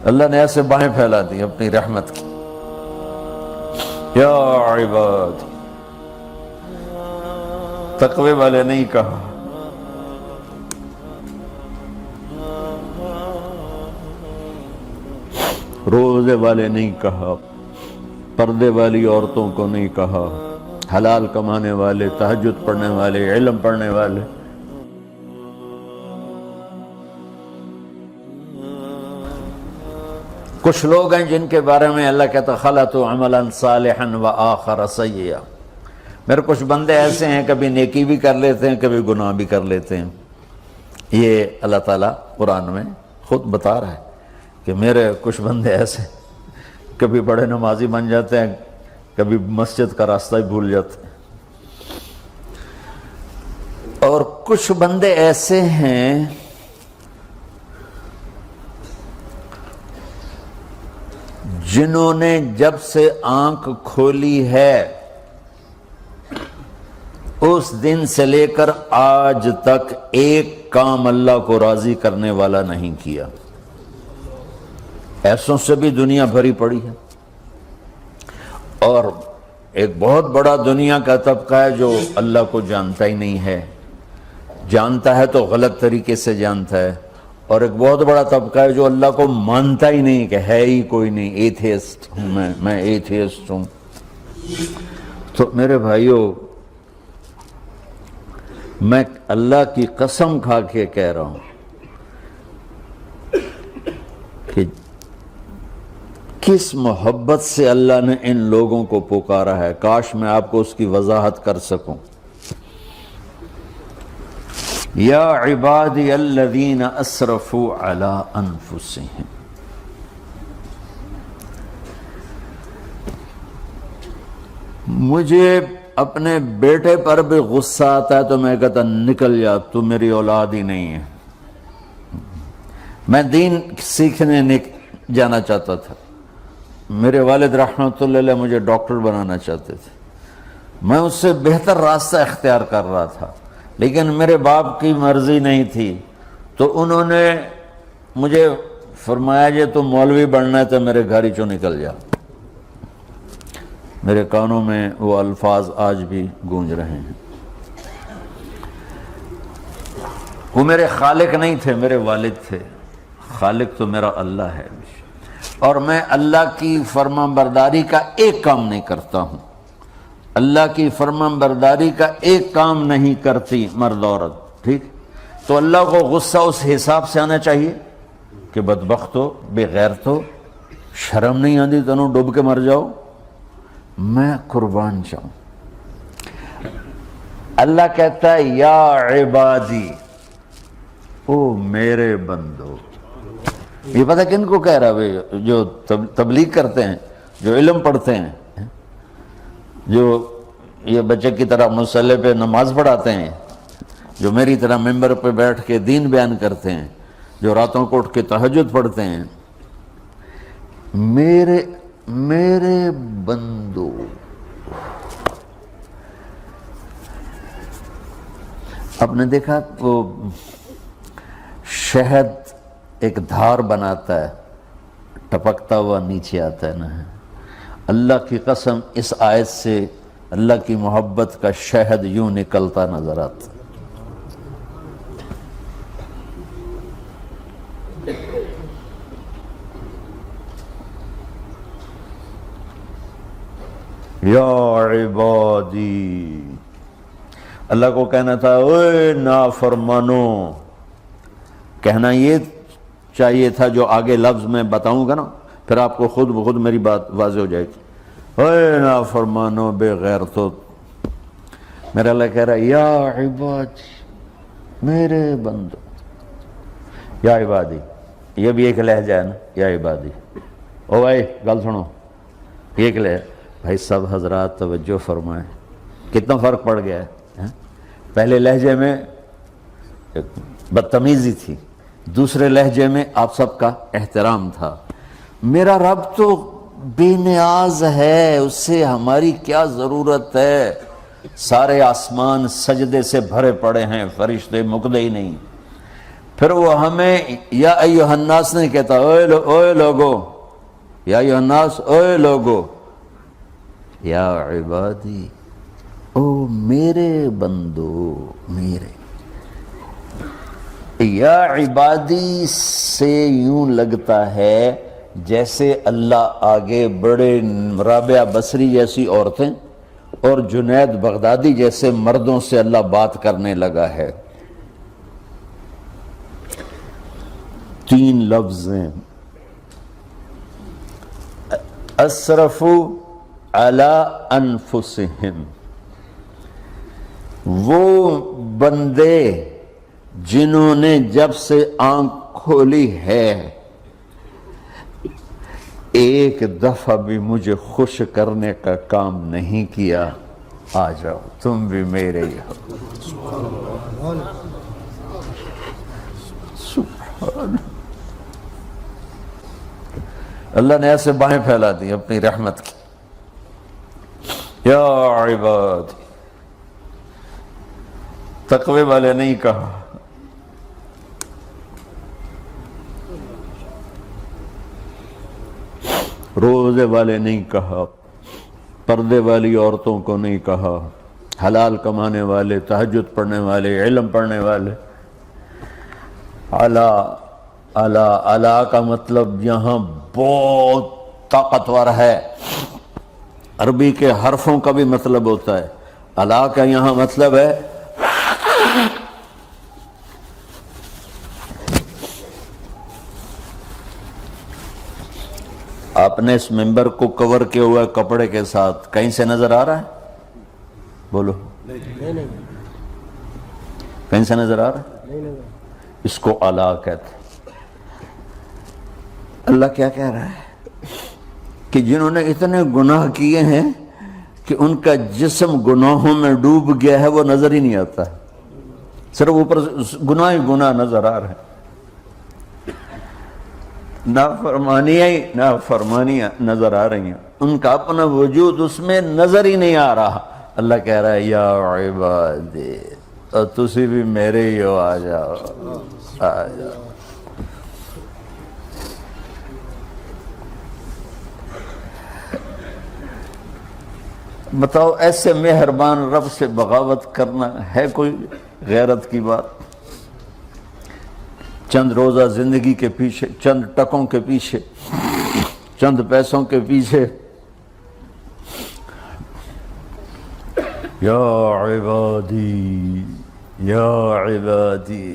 اللہ نے ایسے باہیں پھیلا دی اپنی رحمت کی. یا عباد، تقوی والے نہیں کہا، روزے والے نہیں کہا، پردے والی عورتوں کو نہیں کہا، حلال کمانے والے، تہجد پڑھنے والے، علم پڑھنے والے. کچھ لوگ ہیں جن کے بارے میں اللہ کہتا خلطوا عملا صالحا وآخر سیئا. میرے کچھ بندے ایسے ہیں کبھی نیکی بھی کر لیتے ہیں، کبھی گناہ بھی کر لیتے ہیں. یہ اللہ تعالیٰ قرآن میں خود بتا رہا ہے کہ میرے کچھ بندے ایسے کبھی بڑے نمازی بن جاتے ہیں، کبھی مسجد کا راستہ ہی بھول جاتے ہیں. اور کچھ بندے ایسے ہیں جنہوں نے جب سے آنکھ کھولی ہے اس دن سے لے کر آج تک ایک کام اللہ کو راضی کرنے والا نہیں کیا. ایسوں سے بھی دنیا بھری پڑی ہے. اور ایک بہت بڑا دنیا کا طبقہ ہے جو اللہ کو جانتا ہی نہیں ہے، جانتا ہے تو غلط طریقے سے جانتا ہے. اور ایک بہت بڑا طبقہ ہے جو اللہ کو مانتا ہی نہیں کہ ہے ہی کوئی نہیں، ایتھیسٹ ہوں میں ایتھیسٹ ہوں. تو میرے بھائیوں، میں اللہ کی قسم کھا کے کہہ رہا ہوں کہ کس محبت سے اللہ نے ان لوگوں کو پکارا ہے، کاش میں آپ کو اس کی وضاحت کر سکوں. یا عبادی الذین اسرفوا علی انفسہم. مجھے اپنے بیٹے پر بھی غصہ آتا ہے تو میں کہتا نکل جا، تو میری اولاد ہی نہیں ہے. میں دین سیکھنے جانا چاہتا تھا. میرے والد رحمۃ اللہ علیہ مجھے ڈاکٹر بنانا چاہتے تھے. میں اس سے بہتر راستہ اختیار کر رہا تھا، لیکن میرے باپ کی مرضی نہیں تھی. تو انہوں نے مجھے فرمایا جی تو مولوی بننا ہے تو میرے گھر ہی چوں نکل جا. میرے کانوں میں وہ الفاظ آج بھی گونج رہے ہیں. وہ میرے خالق نہیں تھے، میرے والد تھے. خالق تو میرا اللہ ہے، اور میں اللہ کی فرمان برداری کا ایک کام نہیں کرتا ہوں. اللہ کی فرمان برداری کا ایک کام نہیں کرتی مرد عورت، ٹھیک؟ تو اللہ کو غصہ اس حساب سے آنا چاہیے کہ بدبخت ہو، بے غیرت ہو، شرم نہیں آتی تنوں ڈوب کے مر جاؤ. میں قربان جاؤں. اللہ کہتا ہے یا عبادی، او میرے بندو. یہ پتہ کن کو کہہ رہا ہے؟ جو تبلیغ کرتے ہیں، جو علم پڑھتے ہیں، جو یہ بچے کی طرح مصلی پہ نماز پڑھاتے ہیں، جو میری طرح ممبر پہ بیٹھ کے دین بیان کرتے ہیں، جو راتوں کو اٹھ کے تہجد پڑھتے ہیں. میرے بندو، آپ نے دیکھا وہ شہد ایک دھار بناتا ہے، ٹپکتا ہوا نیچے آتا ہے نا. اللہ کی قسم اس آیت سے اللہ کی محبت کا شہد یوں نکلتا نظر آتا. یا عبادی، اللہ کو کہنا تھا اوے نافرمانو. کہنا یہ چاہیے تھا جو آگے لفظ میں بتاؤں گا نا، پھر آپ کو خود بخود میری بات واضح ہو جائے گی. اوے نافرمانو، بے غیرتو. میرا اللہ کہہ رہا ہے یا عبادی، میرے بندو. یا عبادی یہ بھی ایک لہجہ ہے نا، یا عبادی. او بھائی گل سنو، یہ ایک لہجہ. بھائی سب حضرات توجہ فرمائیں، کتنا فرق پڑ گیا ہے. پہلے لہجے میں بدتمیزی تھی، دوسرے لہجے میں آپ سب کا احترام تھا. میرا رب تو بے نیاز ہے، اس سے ہماری کیا ضرورت ہے. سارے آسمان سجدے سے بھرے پڑے ہیں، فرشتے مکدے ہی نہیں. پھر وہ ہمیں یا ایھا الناس نہیں کہتا، اوے لوگو، یا ایھا الناس، اوے لوگو، یا عبادی، او میرے بندو، میرے یا عبادی سے یوں لگتا ہے جیسے اللہ آگے بڑے رابعہ بصری جیسی عورتیں اور جنید بغدادی جیسے مردوں سے اللہ بات کرنے لگا ہے۔ 3 لفظ ہیں، اسرفوا علی انفسہم، وہ بندے جنہوں نے جب سے آنکھ کھولی ہے ایک دفعہ بھی مجھے خوش کرنے کا کام نہیں کیا، آ جاؤ تم بھی میرے ہی ہو۔ سبحان اللہ نے ایسے باہیں پھیلا دی اپنی رحمت کی، یا عباد، تقوی والے نہیں کہا، روزے والے نہیں کہا، پردے والی عورتوں کو نہیں کہا، حلال کمانے والے، تہجد پڑھنے والے، علم پڑھنے والے۔ اعلیٰ کا مطلب یہاں بہت طاقتور ہے، عربی کے حرفوں کا بھی مطلب ہوتا ہے، اعلیٰ کا یہاں مطلب ہے آپ نے اس ممبر کو کور کیا ہوا ہے کپڑے کے ساتھ، کہیں سے نظر آ رہا ہے؟ بولو، کہیں سے نظر آ رہا ہے؟ اس کو اعلیٰ کہتے ہیں۔ اللہ کیا کہہ رہا ہے کہ جنہوں نے اتنے گناہ کیے ہیں کہ ان کا جسم گناہوں میں ڈوب گیا ہے، وہ نظر ہی نہیں آتا ہے، صرف اوپر گناہ ہی گناہ نظر آ رہے ہیں، نافرمانیاں نظر آ رہی ہیں، ان کا اپنا وجود اس میں نظر ہی نہیں آ رہا۔ اللہ کہہ رہا ہے یا عبادی، اور تسی بھی میرے ہی ہو، آ جاؤ آ جاؤ۔ بتاؤ ایسے مہربان رب سے بغاوت کرنا ہے کوئی غیرت کی بات؟ چند روزہ زندگی کے پیچھے، چند ٹکوں کے پیچھے، چند پیسوں کے پیچھے، یا عبادی یا عبادی،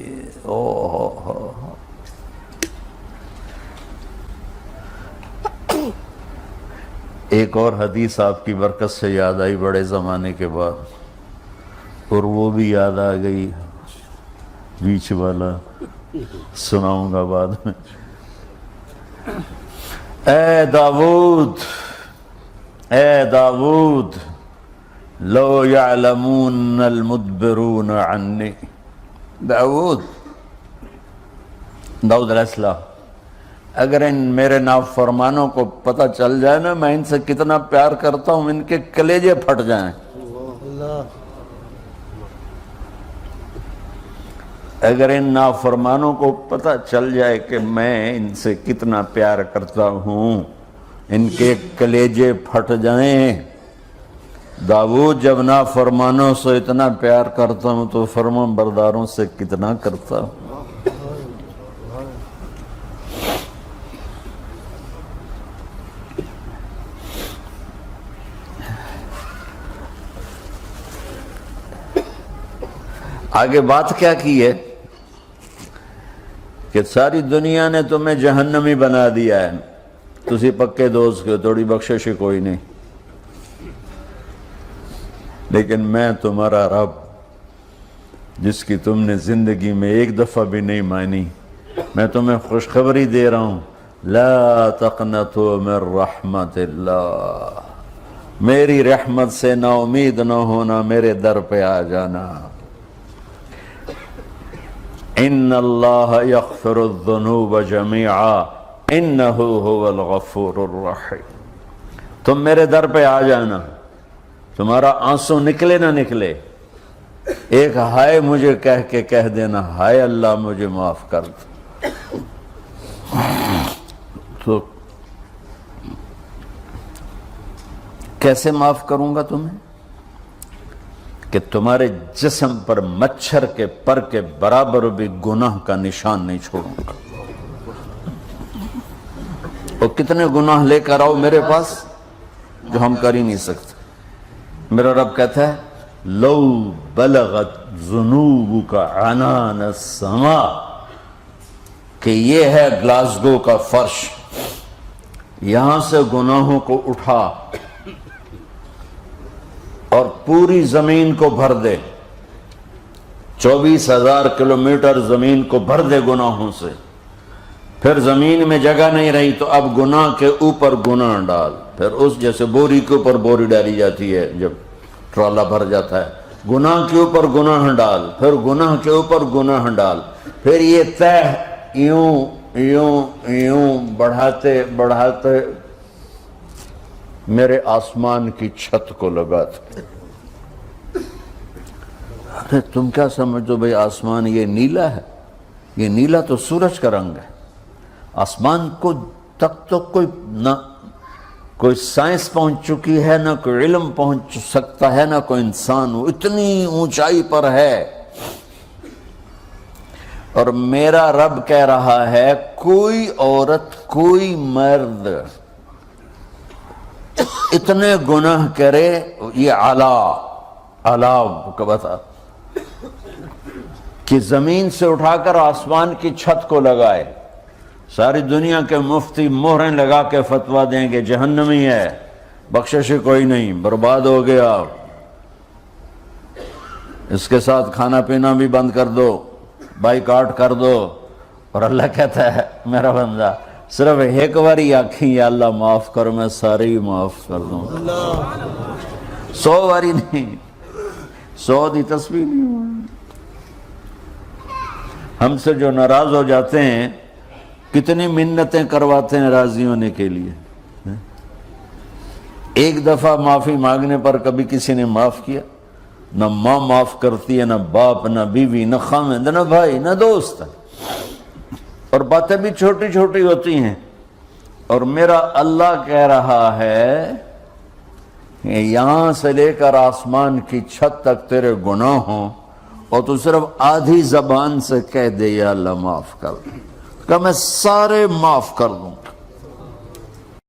ایک اور حدیث آپ کی برکت سے یاد آئی بڑے زمانے کے بعد، اور وہ بھی یاد آ گئی، بیچ والا سناؤں گا بعد میں۔ اے داؤد، اے داؤد، لو یعلمون المدبرون عنی، داؤد علیہ السلام، اگر ان میرے نافرمانوں کو پتہ چل جائے نا میں ان سے کتنا پیار کرتا ہوں، ان کے کلیجے پھٹ جائیں۔ اگر ان نافرمانوں کو پتہ چل جائے کہ میں ان سے کتنا پیار کرتا ہوں، ان کے کلیجے پھٹ جائیں۔ داؤد جب نافرمانوں سے اتنا پیار کرتا ہوں تو فرما برداروں سے کتنا کرتا ہوں۔ آگے بات کیا کی ہے کہ ساری دنیا نے تمہیں جہنمی بنا دیا ہے، تسی پکے دوست کے تھوڑی بخشش کوئی نہیں، لیکن میں تمہارا رب جس کی تم نے زندگی میں ایک دفعہ بھی نہیں مانی، میں تمہیں خوشخبری دے رہا ہوں، لا تقنطوا من رحمت اللہ، میری رحمت سے نا امید نہ ہونا، میرے در پہ آ جانا۔ ان اللہ یغفر الذنوب جميعا انہ هو الغفور الرحیم، تم میرے در پہ آ جانا، تمہارا آنسو نکلے نہ نکلے، ایک ہائے مجھے کہہ کے کہہ دینا، ہائے اللہ مجھے معاف کر دو. تو کیسے معاف کروں گا تمہیں؟ کہ تمہارے جسم پر مچھر کے پر کے برابر بھی گناہ کا نشان نہیں چھوڑوں گا. اور کتنے گناہ لے کر آؤ میرے پاس جو ہم کر ہی نہیں سکتے. میرا رب کہتا ہے لو بلغت ذنوبک عنان السماء، کہ یہ ہے گلاسگو کا فرش، یہاں سے گناہوں کو اٹھا اور پوری زمین کو بھر دے، 24,000 کلومیٹر زمین کو بھر دے گناہوں سے. پھر زمین میں جگہ نہیں رہی تو اب گناہ کے اوپر گناہ ڈال. پھر اس جیسے بوری کے اوپر بوری ڈالی جاتی ہے جب ٹرالا بھر جاتا ہے، گناہ کے اوپر گناہ ڈال، پھر گناہ کے اوپر گناہ ڈال. پھر یہ تہ یوں یوں یوں بڑھاتے بڑھاتے میرے آسمان کی چھت کو لگاتے. ارے تم کیا سمجھو بھئی آسمان یہ نیلا ہے؟ یہ نیلا تو سورج کا رنگ ہے. آسمان کو تک تو کوئی سائنس پہنچ چکی ہے، نہ کوئی علم پہنچ سکتا ہے، نہ کوئی انسان. وہ اتنی اونچائی پر ہے. اور میرا رب کہہ رہا ہے کوئی عورت کوئی مرد اتنے گناہ کرے، یہ اعلیٰ کو بتا، کہ زمین سے اٹھا کر آسمان کی چھت کو لگائے. ساری دنیا کے مفتی مہریں لگا کے فتویٰ دیں گے جہنمی ہے، بخشش کوئی نہیں، برباد ہو گیا، اس کے ساتھ کھانا پینا بھی بند کر دو، بائیکاٹ کر دو. اور اللہ کہتا ہے میرا بندہ صرف ایک باری آکھیں یا اللہ معاف کر، میں سارے ہی معاف کر دوں. 100 باری نہیں، 100 دی تسبیح نہیں. ہم سے جو ناراض ہو جاتے ہیں کتنی منتیں کرواتے ہیں راضی ہونے کے لیے. ایک دفعہ معافی مانگنے پر کبھی کسی نے معاف کیا؟ نہ ماں معاف کرتی ہے، نہ باپ، نہ بیوی، نہ خاوند، نہ بھائی، نہ دوست. اور باتیں بھی چھوٹی چھوٹی ہوتی ہیں. اور میرا اللہ کہہ رہا ہے کہ یہاں سے لے کر آسمان کی چھت تک تیرے گناہ ہوں اور تو صرف آدھی زبان سے کہہ دے یا اللہ معاف کر دوں، کہ میں سارے معاف کر دوں.